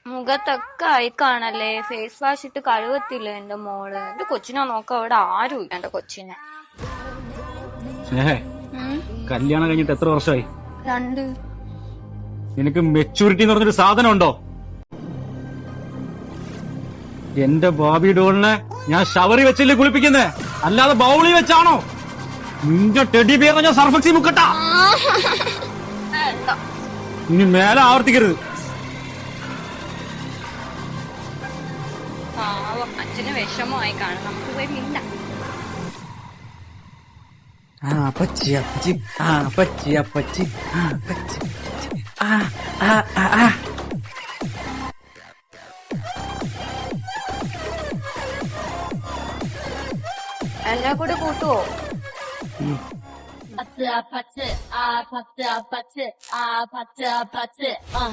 മുഖത്തൊക്കെ അയക്കാണല്ലേ, face wash ഇട്ട് കഴുകത്തില്ല എന്റെ മോള്. എന്റെ കൊച്ചിനെ നോക്ക അവിടെ ആരും ഇല്ല എന്റെ കൊച്ചിനെ. കല്യാണം കഴിഞ്ഞിട്ട് എത്ര വർഷമായി? 2. നിനക്ക് മെച്ചൂരിറ്റി എന്ന് പറഞ്ഞൊരു സാധനം ഉണ്ടോ? എന്റെ ബാബി ഡോളിനെ ഞാൻ ഷവറി വെച്ചല്ലേ കുളിപ്പിക്കുന്നേ, അല്ലാതെ ബൗളി വെച്ചാണോ? നിന്റെ ടെഡി ബിയർ ഞാൻ സർഫക്സി മുക്കട്ടാ. ഇനി മേലെ ആവർത്തിക്കരുത്. അച്ഛന് വിഷമമായി കാണും, നമുക്ക് പോയി മിണ്ടാം. അപ്പച്ചി അപ്പച്ചി അപ്പച്ചി അപ്പച്ചി അപ്പച്ചി എന്നെ കൂടെ കൂട്ടുവോ? പച്ച് പച്ച് ആ പച്ച് പച്ച് ആ പച്ച് പച്ച് ആ